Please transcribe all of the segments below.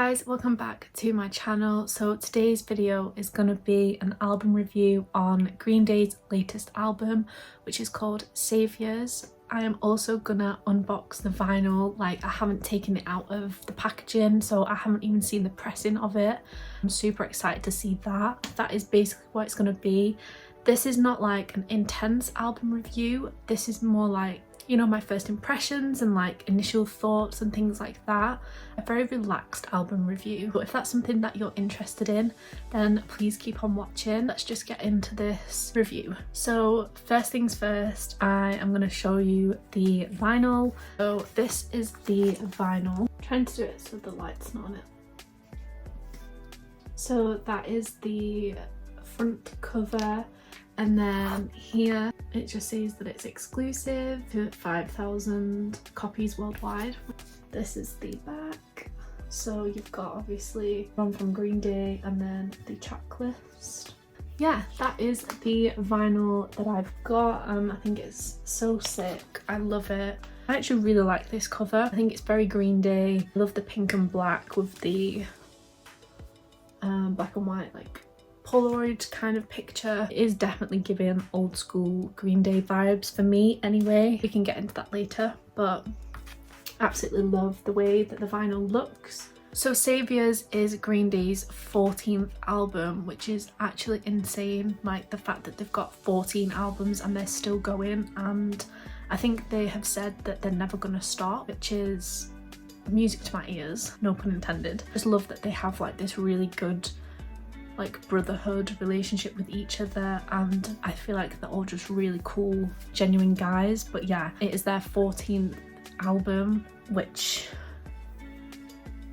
guys, welcome back to my channel. So today's video is going to be an album review on Green Day's latest album, which is called Saviours. I am also gonna unbox the vinyl. Like, I haven't taken it out of the packaging, so I haven't even seen the pressing of it. I'm super excited to see that. That is basically what it's gonna be. This is not like an intense album review. This is more like, you know, my first impressions and like initial thoughts and things like that. A very relaxed album review. But if that's something that you're interested in, then please keep on watching. Let's just get into this review. So first things first, I am going to show you the vinyl. So this is the vinyl. I'm trying to do it so the light's not on it. So that is the front cover. And then here it just says that it's exclusive to 5,000 copies worldwide. This is the back. So you've got obviously one from Green Day and then the track list. Yeah, that is the vinyl that I've got. I think it's so sick. I love it. I actually really like this cover. I think it's very Green Day. I love the pink and black with the black and white like Polaroid kind of picture. It is definitely giving old school Green Day vibes for me anyway. We can get into that later, but absolutely love the way that the vinyl looks. So Saviours is Green Day's 14th album, which is actually insane. Like, the fact that they've got 14 albums and they're still going, and I think they have said that they're never gonna stop, which is music to my ears, no pun intended. Just love that they have like this really good like brotherhood relationship with each other, and I feel like they're all just really cool, genuine guys. But yeah, it is their 14th album, which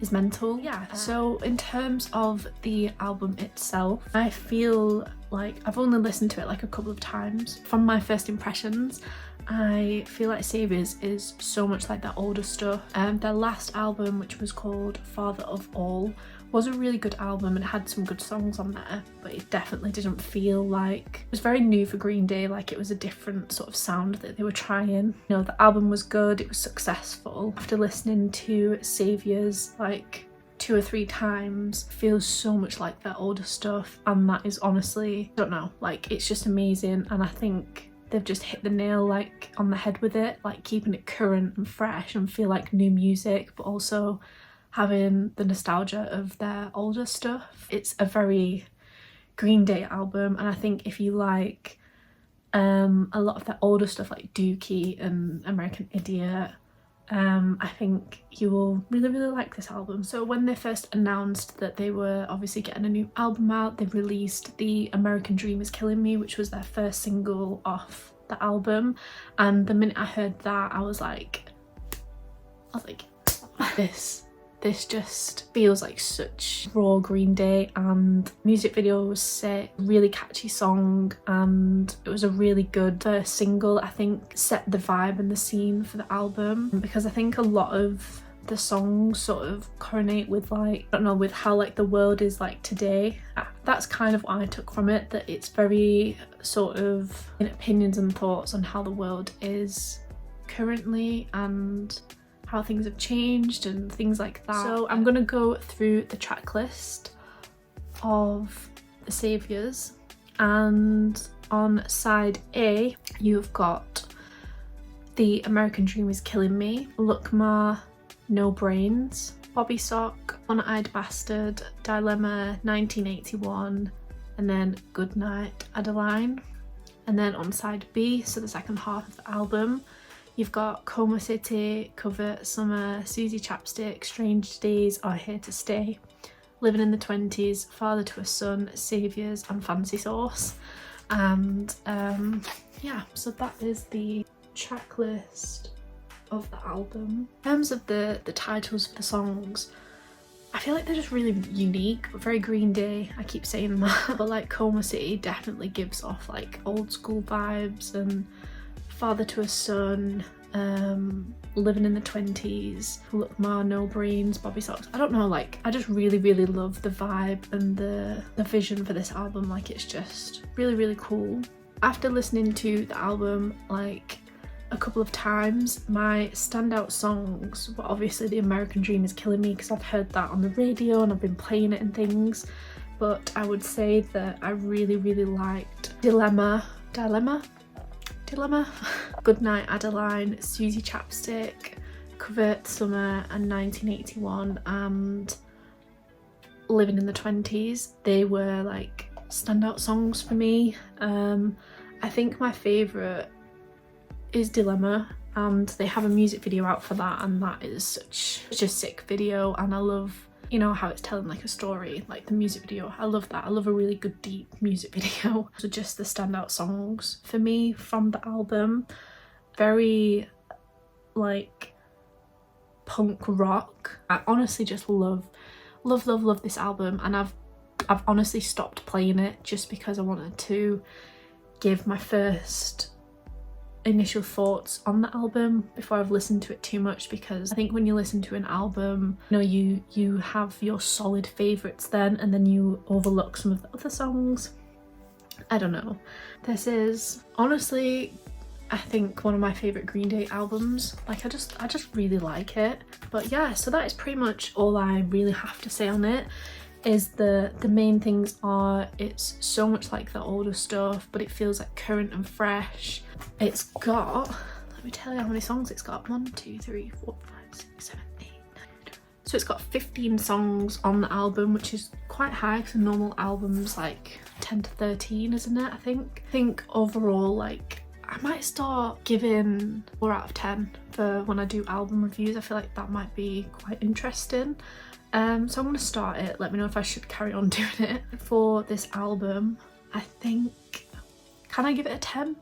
is mental. Yeah, so in terms of the album itself, I feel like I've only listened to it like a couple of times. From my first impressions, I feel like Saviours is so much like their older stuff. Their last album, which was called Father of All, was a really good album and it had some good songs on there, but it definitely didn't feel like it was very new for Green Day. Like, it was a different sort of sound that they were trying. You know, the album was good, it was successful. After listening to Saviours like 2 or 3 times, feels so much like their older stuff, and that is honestly, I don't know, like, it's just amazing. And I think they've just hit the nail like on the head with it, like keeping it current and fresh and feel like new music, but also having the nostalgia of their older stuff. It's a very Green Day album, and I think if you like a lot of their older stuff like Dookie and American Idiot, I think you will really like this album. So when they first announced that they were obviously getting a new album out, they released the American Dream is Killing Me, which was their first single off the album, and the minute I heard that, I was like this just feels like such raw Green Day, and music video was sick, really catchy song, and it was a really good first single. I think set the vibe and the scene for the album, because I think a lot of the songs sort of correlate with like, I don't know, with how like the world is like today. That's kind of what I took from it, that it's very sort of opinions and thoughts on how the world is currently and how things have changed and things like that. So I'm gonna go through the track list of the Saviours, and on side A you've got The American Dream is Killing Me, Look Ma, No Brains, Bobby Sock, One-Eyed Bastard, Dilemma, 1981, and then Goodnight Adeline. And then on side B, so the second half of the album, you've got Coma City, Covert Summer, Susie Chapstick, Strange Days Are Here to Stay, Living in the 20s, Father to a Son, Saviours, and Fancy Sauce. And yeah, so that is the track list of the album. In terms of the titles of the songs, I feel like they're just really unique, but very Green Day. I keep saying that, but like Coma City definitely gives off like old school vibes, and Father to a Son, Living in the 20s, Look Ma, No Brains, Bobby Socks. I don't know, like, I just really love the vibe and the vision for this album. Like, it's just really cool. After listening to the album like a couple of times. My standout songs were obviously The American Dream Is Killing Me, because I've heard that on the radio and I've been playing it and things, but I would say that I really liked Dilemma, Goodnight Adeline, Susie Chapstick, Covert Summer and 1981 and Living in the 20s. They were like standout songs for me. I think my favourite is Dilemma, and they have a music video out for that, and that is such a sick video, and I love, you know, how it's telling like a story, like the music video. I love that. I love a really good deep music video. So just the standout songs for me from the album, very like punk rock. I honestly just love this album, and I've honestly stopped playing it just because I wanted to give my first initial thoughts on the album before I've listened to it too much, because I think when you listen to an album, you know, you have your solid favourites then, and then you overlook some of the other songs. I don't know. This is honestly, I think, one of my favourite Green Day albums. Like I just really like it. But yeah, so that is pretty much all I really have to say on it. Is the main things are, it's so much like the older stuff, but it feels like current and fresh. It's got, let me tell you how many songs it's got. 1, 2, 3, 4, 5, 6, 7, 8, 9. So it's got 15 songs on the album, which is quite high because a normal album's like 10 to 13, isn't it? I think overall, like, I might start giving 4 out of 10 for when I do album reviews. I feel like that might be quite interesting. So I'm going to start it. Let me know if I should carry on doing it. For this album, I think, can I give it a 10?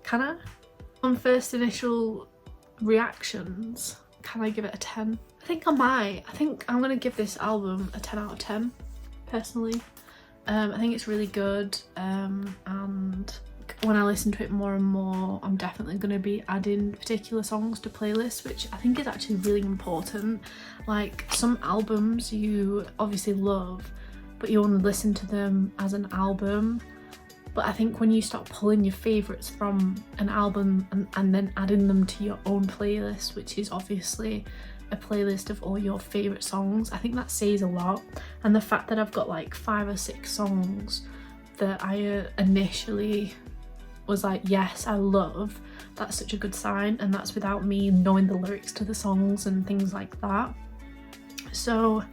Can I? On first initial reactions, can I give it a 10? I think I might. I think I'm going to give this album a 10 out of 10, personally. I think it's really good, and when I listen to it more and more, I'm definitely going to be adding particular songs to playlists, which I think is actually really important. Like, some albums you obviously love, but you only listen to them as an album. But I think when you start pulling your favourites from an album and then adding them to your own playlist, which is obviously a playlist of all your favourite songs, I think that says a lot. And the fact that I've got like 5 or 6 songs that I initially was like, yes, I love, that's such a good sign, and that's without me knowing the lyrics to the songs and things like that. So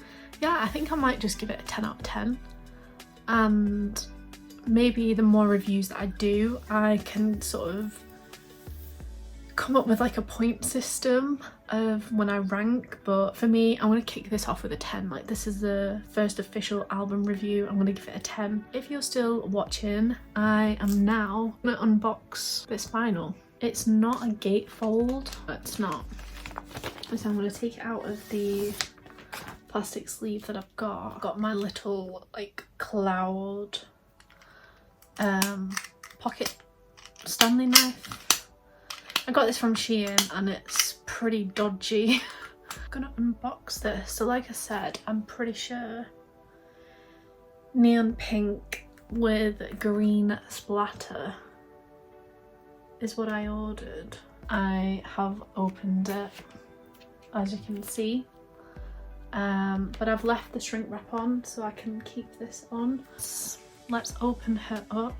yeah, I think I might just give it a 10 out of 10, and maybe the more reviews that I do, I can sort of come up with like a point system of when I rank. But for me, I'm going to kick this off with a 10. Like, this is the first official album review. I'm going to give it a 10. If you're still watching, I am now going to unbox this vinyl. It's not a gatefold. It's not. So I'm going to take it out of the plastic sleeve that I've got. I've got my little like cloud pocket Stanley knife. I got this from Shein and it's pretty dodgy. I'm gonna unbox this. So like I said, I'm pretty sure neon pink with green splatter is what I ordered. I have opened it, as you can see, but I've left the shrink wrap on so I can keep this on. Let's open her up.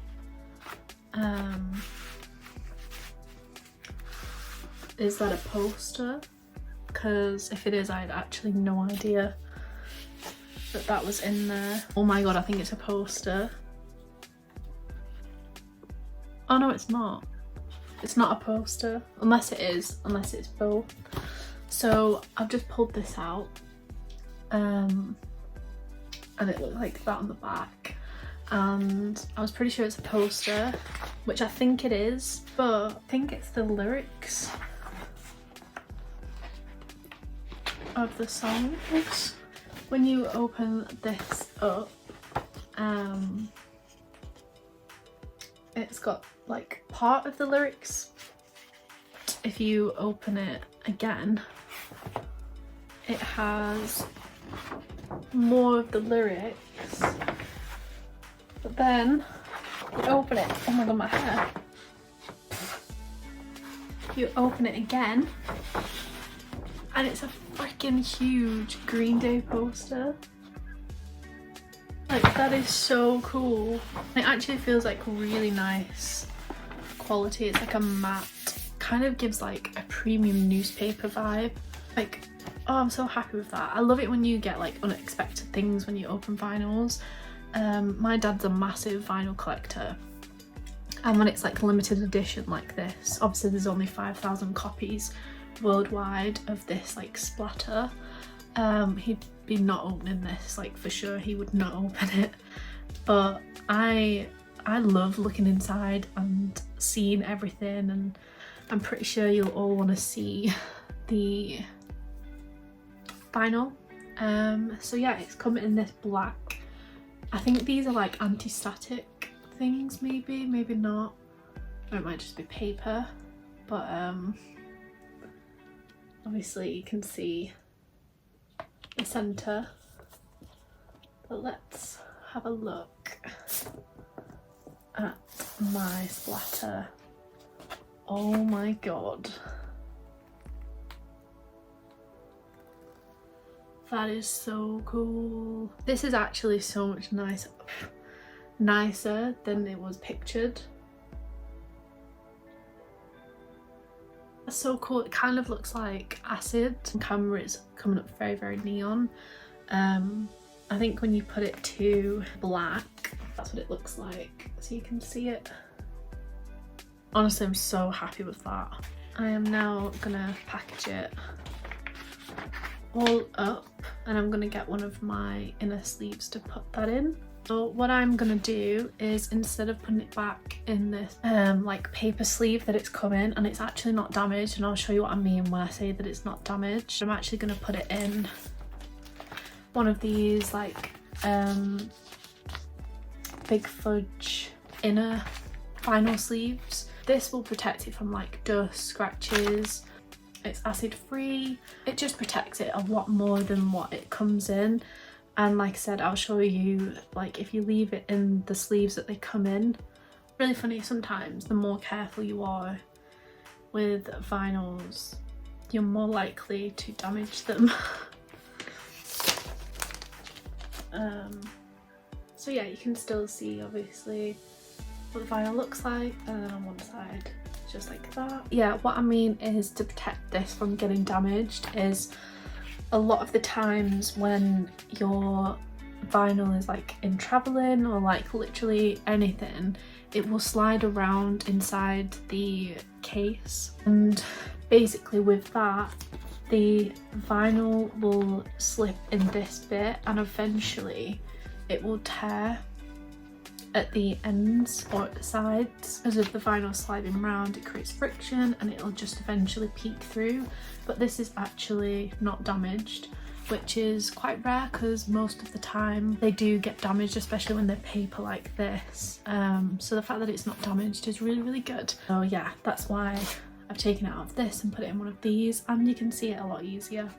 Is that a poster? Because if it is, I had actually no idea that that was in there. Oh my god, I think it's a poster. Oh no, it's not. It's not a poster. Unless it is, unless it's both. So I've just pulled this out. And it looked like that on the back. And I was pretty sure it's a poster, which I think it is, but I think it's the lyrics of the songs. When you open this up, it's got like part of the lyrics. If you open it again, it has more of the lyrics, but then you open it, oh my god, my hair. you open it again and it's a freaking huge Green Day poster. Like, that is so cool. It actually feels like really nice quality. It's like a matte, kind of gives like a premium newspaper vibe. Like, oh, I'm so happy with that. I love it when you get like unexpected things when you open vinyls. My dad's a massive vinyl collector, and when it's like limited edition like this, obviously there's only 5,000 copies worldwide of this like splatter, he'd be not opening this, like for sure he would not open it. But I love looking inside and seeing everything, and I'm pretty sure you'll all want to see the vinyl. So yeah, it's coming in this black. I think these are like anti-static things, maybe not, or it might just be paper, but obviously you can see the centre. But let's have a look at my splatter. Oh my god, that is so cool. This is actually so much nicer than it was pictured. That's so cool. It kind of looks like acid. On camera it's coming up very, very neon. I think when you put it to black, that's what it looks like, so you can see it. Honestly, I'm so happy with that. I am now gonna package it all up, and I'm gonna get one of my inner sleeves to put that in. So what I'm gonna do is, instead of putting it back in this like paper sleeve that it's come in, and it's actually not damaged, and I'll show you what I mean when I say that it's not damaged, I'm actually gonna put it in one of these like Big Fudge inner vinyl sleeves. This will protect it from like dust, scratches. It's acid free. It just protects it a lot more than what it comes in. And like I said, I'll show you, like if you leave it in the sleeves that they come in. Really funny, sometimes the more careful you are with vinyls, you're more likely to damage them. So yeah, you can still see obviously what the vinyl looks like, and then on one side just like that. Yeah, what I mean is, to protect this from getting damaged is, a lot of the times when your vinyl is like in traveling or like literally anything, it will slide around inside the case, and basically with that the vinyl will slip in this bit, and eventually it will tear at the ends or at the sides. As of the vinyl sliding around, it creates friction and it'll just eventually peek through. But this is actually not damaged, which is quite rare because most of the time they do get damaged, especially when they're paper like this. So the fact that it's not damaged is really, really good. So yeah, that's why I've taken it out of this and put it in one of these, and you can see it a lot easier.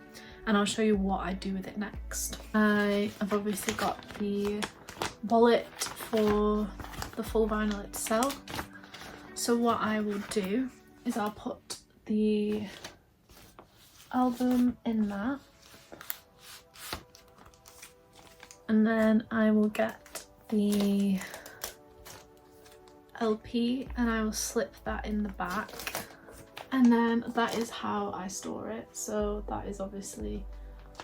And I'll show you what I do with it next. I have obviously got the wallet for the full vinyl itself. So what I will do is I'll put the album in that, and then I will get the LP and I will slip that in the back, and then that is how I store it. So that is obviously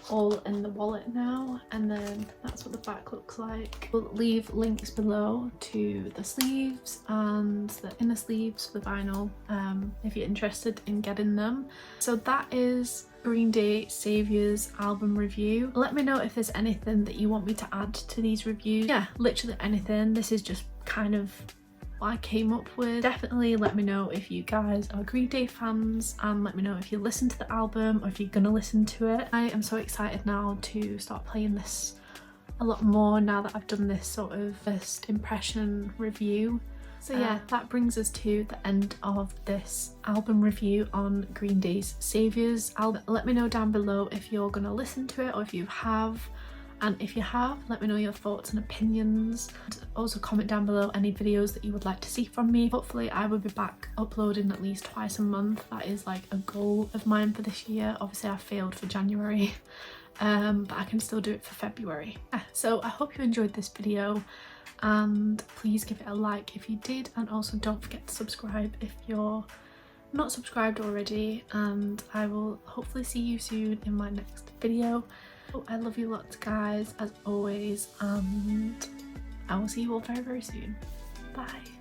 all in the wallet now, and then that's what the back looks like. We'll leave links below to the sleeves and the inner sleeves for the vinyl if you're interested in getting them. So that is Green Day Saviours album review. Let me know if there's anything that you want me to add to these reviews. Yeah, literally anything. This is just kind of what I came up with. Definitely let me know if you guys are Green Day fans, and let me know if you listen to the album or if you're gonna listen to it. I am so excited now to start playing this a lot more now that I've done this sort of first impression review. So yeah, that brings us to the end of this album review on Green Day's Saviours album. Let me know down below if you're gonna listen to it or if you have. And if you have, let me know your thoughts and opinions. And also comment down below any videos that you would like to see from me. Hopefully I will be back uploading at least twice a month. That is like a goal of mine for this year. Obviously I failed for January, but I can still do it for February. So I hope you enjoyed this video, and please give it a like if you did, and also don't forget to subscribe if you're not subscribed already, and I will hopefully see you soon in my next video. I love you lots guys, as always, and I will see you all very, very soon. Bye.